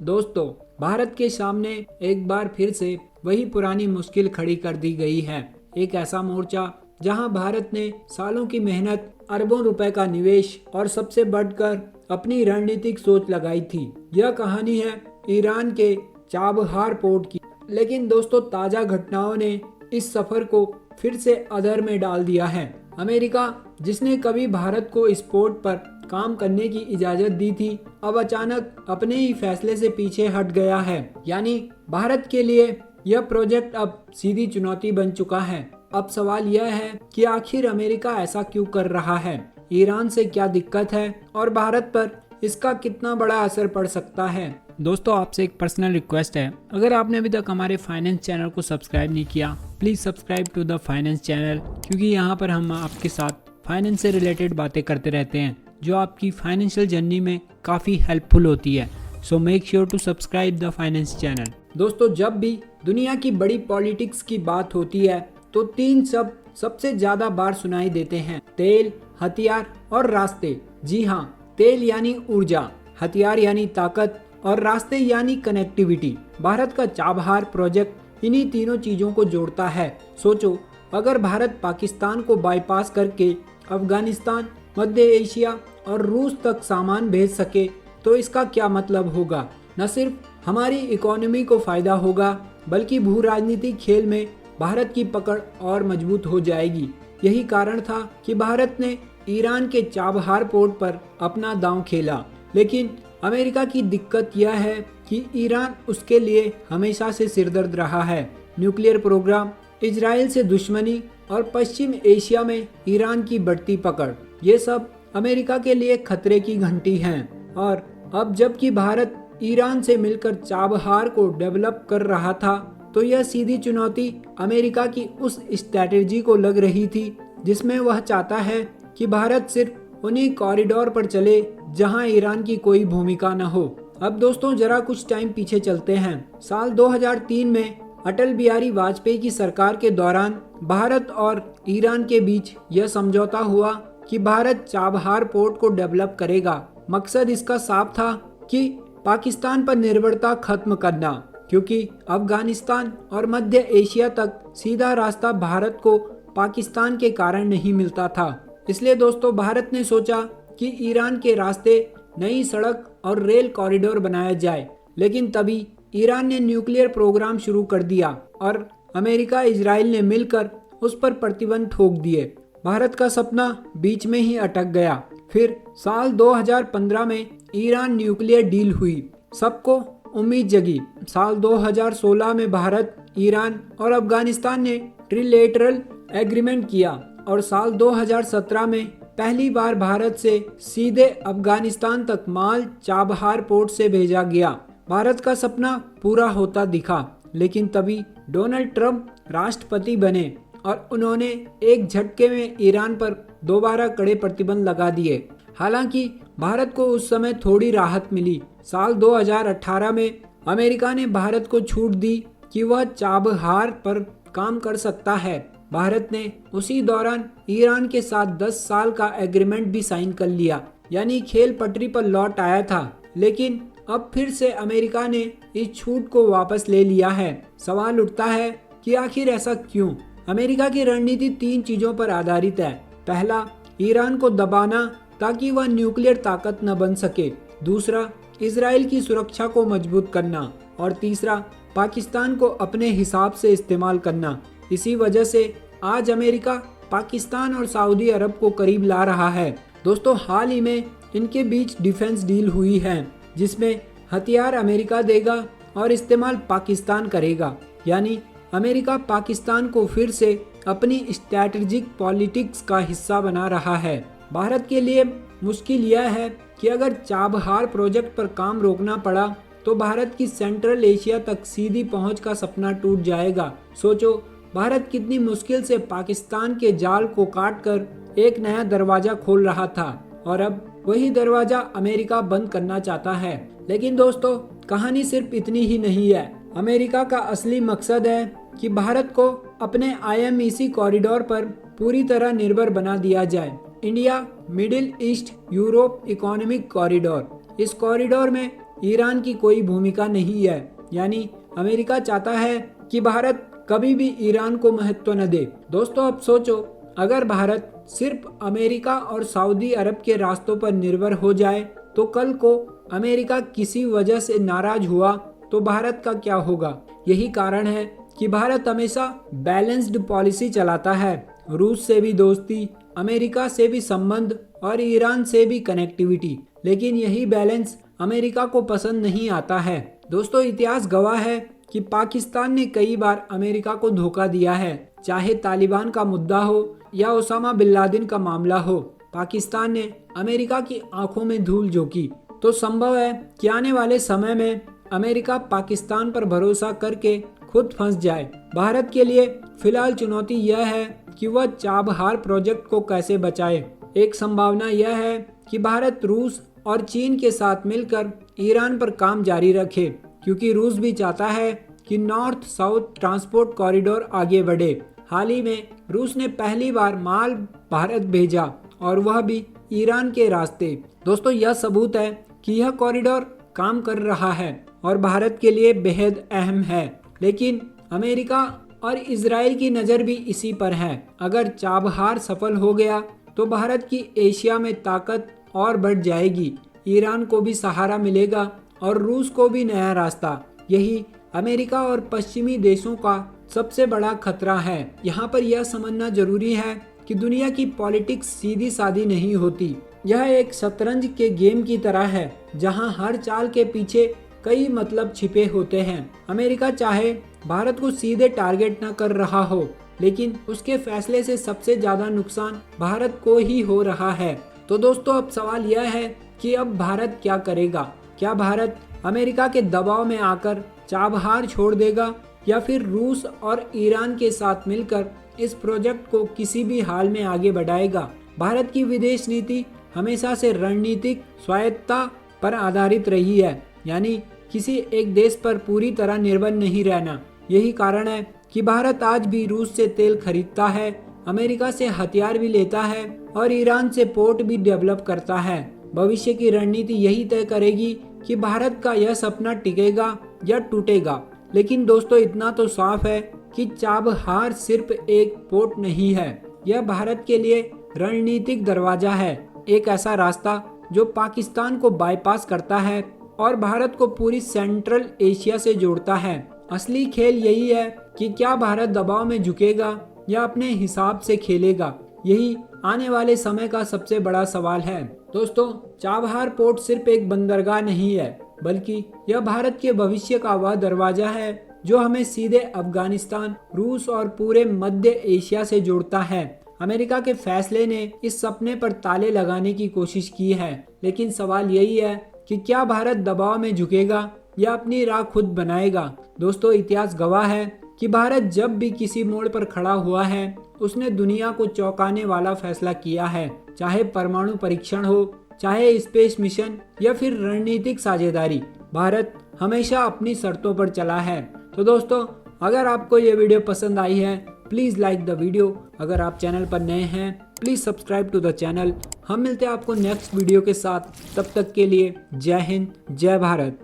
दोस्तों, भारत के सामने एक बार फिर से वही पुरानी मुश्किल खड़ी कर दी गई है। एक ऐसा मोर्चा जहां भारत ने सालों की मेहनत, अरबों रुपए का निवेश और सबसे बढ़कर अपनी रणनीतिक सोच लगाई थी। यह कहानी है ईरान के चाबहार पोर्ट की। लेकिन दोस्तों, ताजा घटनाओं ने इस सफर को फिर से अधर में डाल दिया है। अमेरिका, जिसने कभी भारत को इस पोर्ट पर काम करने की इजाजत दी थी, अब अचानक अपने ही फैसले से पीछे हट गया है। यानी भारत के लिए यह प्रोजेक्ट अब सीधी चुनौती बन चुका है। अब सवाल यह है कि आखिर अमेरिका ऐसा क्यों कर रहा है? ईरान से क्या दिक्कत है और भारत पर इसका कितना बड़ा असर पड़ सकता है? दोस्तों, आपसे एक पर्सनल रिक्वेस्ट है, अगर आपने अभी तक हमारे फाइनेंस चैनल को सब्सक्राइब नहीं किया, please subscribe to the finance channel, क्योंकि यहाँ पर हम आपके साथ फाइनेंस से रिलेटेड बातें करते रहते हैं जो आपकी फाइनेंशियल जर्नी में काफ़ी हेल्पफुल होती है। So make sure to subscribe the finance channel. दोस्तों, जब भी दुनिया की बड़ी पॉलिटिक्स की बात होती है तो तीन शब्द सबसे ज्यादा बार सुनाई देते हैं: तेल, हथियार और रास्ते। जी हाँ, तेल यानी ऊर्जा, हथियार यानी ताकत और रास्ते यानी कनेक्टिविटी। भारत का चाबहार प्रोजेक्ट इन्हीं तीनों चीजों को जोड़ता है। सोचो, अगर भारत पाकिस्तान को बाईपास करके अफगानिस्तान, मध्य एशिया और रूस तक सामान भेज सके तो इसका क्या मतलब होगा? न सिर्फ हमारी इकोनॉमी को फायदा होगा, बल्कि भू राजनीतिक खेल में भारत की पकड़ और मजबूत हो जाएगी। यही कारण था कि भारत ने ईरान के चाबहार पोर्ट पर अपना दांव खेला। लेकिन अमेरिका की दिक्कत यह है कि ईरान उसके लिए हमेशा से सिरदर्द रहा है। न्यूक्लियर प्रोग्राम, इजराइल से दुश्मनी और पश्चिम एशिया में ईरान की बढ़ती पकड़, ये सब अमेरिका के लिए खतरे की घंटी हैं। और अब जबकि भारत ईरान से मिलकर चाबहार को डेवलप कर रहा था, तो यह सीधी चुनौती अमेरिका की उस स्ट्रैटेजी को लग रही थी जिसमें वह चाहता है कि भारत सिर्फ उन्हीं कॉरिडोर पर चले जहां ईरान की कोई भूमिका न हो। अब दोस्तों, जरा कुछ टाइम पीछे चलते हैं। साल 2003 में अटल बिहारी वाजपेयी की सरकार के दौरान भारत और ईरान के बीच यह समझौता हुआ कि भारत चाबहार पोर्ट को डेवलप करेगा। मकसद इसका साफ था कि पाकिस्तान पर निर्भरता खत्म करना, क्योंकि अफगानिस्तान और मध्य एशिया तक सीधा रास्ता भारत को पाकिस्तान के कारण नहीं मिलता था। इसलिए दोस्तों, भारत ने सोचा कि ईरान के रास्ते नई सड़क और रेल कॉरिडोर बनाया जाए। लेकिन तभी ईरान ने न्यूक्लियर प्रोग्राम शुरू कर दिया और अमेरिका, इजराइल ने मिलकर उस पर प्रतिबंध ठोक दिए। भारत का सपना बीच में ही अटक गया। फिर साल 2015 में ईरान न्यूक्लियर डील हुई, सबको उम्मीद जगी। साल 2016 में भारत, ईरान और अफगानिस्तान ने ट्रिलेटरल एग्रीमेंट किया और साल 2017 में पहली बार भारत से सीधे अफगानिस्तान तक माल चाबहार पोर्ट से भेजा गया। भारत का सपना पूरा होता दिखा। लेकिन तभी डोनाल्ड ट्रंप राष्ट्रपति बने और उन्होंने एक झटके में ईरान पर दोबारा कड़े प्रतिबंध लगा दिए। हालांकि भारत को उस समय थोड़ी राहत मिली। साल 2018 में अमेरिका ने भारत को छूट दी कि वह चाबहार पर काम कर सकता है। भारत ने उसी दौरान ईरान के साथ 10 साल का एग्रीमेंट भी साइन कर लिया, यानी खेल पटरी पर लौट आया था। लेकिन अब फिर से अमेरिका ने इस छूट को वापस ले लिया है। सवाल उठता है कि आखिर ऐसा क्यों? अमेरिका की रणनीति 3 चीजों पर आधारित है। पहला, ईरान को दबाना ताकि वह न्यूक्लियर ताकत न बन सके। दूसरा, इजराइल की सुरक्षा को मजबूत करना। और तीसरा, पाकिस्तान को अपने हिसाब से इस्तेमाल करना। इसी वजह से आज अमेरिका पाकिस्तान और सऊदी अरब को करीब ला रहा है। दोस्तों, हाल ही में इनके बीच डिफेंस डील हुई है, जिसमें हथियार अमेरिका देगा और इस्तेमाल पाकिस्तान करेगा। यानी अमेरिका पाकिस्तान को फिर से अपनी स्ट्रैटेजिक पॉलिटिक्स का हिस्सा बना रहा है। भारत के लिए मुश्किल यह है कि अगर चाबहार प्रोजेक्ट पर काम रोकना पड़ा तो भारत की सेंट्रल एशिया तक सीधी पहुंच का सपना टूट जाएगा। सोचो, भारत कितनी मुश्किल से पाकिस्तान के जाल को काटकर एक नया दरवाजा खोल रहा था और अब वही दरवाजा अमेरिका बंद करना चाहता है। लेकिन दोस्तों, कहानी सिर्फ इतनी ही नहीं है। अमेरिका का असली मकसद है कि भारत को अपने IMEC कॉरिडोर पर पूरी तरह निर्भर बना दिया जाए। India middle east Europe economic corridor. इस कॉरिडोर में ईरान की कोई भूमिका नहीं है। यानी अमेरिका चाहता है कि भारत कभी भी ईरान को महत्व न दे। दोस्तों अब सोचो, अगर भारत सिर्फ अमेरिका और सऊदी अरब के रास्तों पर निर्भर हो जाए तो कल को अमेरिका किसी वजह से नाराज हुआ तो भारत का क्या होगा। यही कारण है कि भारत हमेशा बैलेंस्ड पॉलिसी चलाता है। रूस से भी दोस्ती, अमेरिका से भी संबंध और ईरान से भी कनेक्टिविटी। लेकिन यही बैलेंस अमेरिका को पसंद नहीं आता है। दोस्तों इतिहास गवाह है कि पाकिस्तान ने कई बार अमेरिका को धोखा दिया है, चाहे तालिबान का मुद्दा हो या ओसामा बिन लादेन का मामला हो। पाकिस्तान ने अमेरिका की आंखों में धूल झोंकी तो संभव है कि आने वाले समय में अमेरिका पाकिस्तान पर भरोसा करके खुद फंस जाए। भारत के लिए फिलहाल चुनौती यह है कि वह चाबहार प्रोजेक्ट को कैसे बचाए। एक संभावना यह है कि भारत रूस और चीन के साथ मिलकर ईरान पर काम जारी रखे, क्योंकि रूस भी चाहता है कि नॉर्थ साउथ ट्रांसपोर्ट कॉरिडोर आगे बढ़े। हाल ही में रूस ने पहली बार माल भारत भेजा और वह भी ईरान के रास्ते। दोस्तों यह सबूत है कि यह कॉरिडोर काम कर रहा है और भारत के लिए बेहद अहम है। लेकिन अमेरिका और इजराइल की नज़र भी इसी पर है। अगर चाबहार सफल हो गया तो भारत की एशिया में ताकत और बढ़ जाएगी, ईरान को भी सहारा मिलेगा और रूस को भी नया रास्ता। यही अमेरिका और पश्चिमी देशों का सबसे बड़ा खतरा है। यहाँ पर यह समझना जरूरी है कि दुनिया की पॉलिटिक्स सीधी सादी नहीं होती। यह एक शतरंज के गेम की तरह है, जहाँ हर चाल के पीछे कई मतलब छिपे होते हैं। अमेरिका चाहे भारत को सीधे टारगेट न कर रहा हो, लेकिन उसके फैसले से सबसे ज्यादा नुकसान भारत को ही हो रहा है। तो दोस्तों अब सवाल यह है कि अब भारत क्या करेगा। क्या भारत अमेरिका के दबाव में आकर चाबहार छोड़ देगा या फिर रूस और ईरान के साथ मिलकर इस प्रोजेक्ट को किसी भी हाल में आगे बढ़ाएगा। भारत की विदेश नीति हमेशा से रणनीतिक स्वायत्तता पर आधारित रही है, यानी किसी एक देश पर पूरी तरह निर्भर नहीं रहना। यही कारण है कि भारत आज भी रूस से तेल खरीदता है, अमेरिका से हथियार भी लेता है और ईरान से पोर्ट भी डेवलप करता है। भविष्य की रणनीति यही तय करेगी कि भारत का यह सपना टिकेगा या टूटेगा। लेकिन दोस्तों इतना तो साफ है कि चाबहार सिर्फ एक पोर्ट नहीं है, यह भारत के लिए रणनीतिक दरवाजा है। एक ऐसा रास्ता जो पाकिस्तान को बाईपास करता है और भारत को पूरी सेंट्रल एशिया से जोड़ता है। असली खेल यही है कि क्या भारत दबाव में झुकेगा या अपने हिसाब से खेलेगा। यही आने वाले समय का सबसे बड़ा सवाल है। दोस्तों चाबहार पोर्ट सिर्फ एक बंदरगाह नहीं है, बल्कि यह भारत के भविष्य का वह दरवाजा है जो हमें सीधे अफगानिस्तान, रूस और पूरे मध्य एशिया से जोड़ता है। अमेरिका के फैसले ने इस सपने पर ताले लगाने की कोशिश की है, लेकिन सवाल यही है कि क्या भारत दबाव में झुकेगा या अपनी राह खुद बनाएगा। दोस्तों इतिहास गवाह है कि भारत जब भी किसी मोड़ पर खड़ा हुआ है, उसने दुनिया को चौंकाने वाला फैसला किया है। चाहे परमाणु परीक्षण हो, चाहे स्पेस मिशन या फिर रणनीतिक साझेदारी, भारत हमेशा अपनी शर्तों पर चला है। तो दोस्तों अगर आपको ये वीडियो पसंद आई है, प्लीज़ लाइक द वीडियो। अगर आप चैनल पर नए हैं, please subscribe to the channel. हम मिलते हैं आपको नेक्स्ट वीडियो के साथ। तब तक के लिए जय हिंद, जय भारत।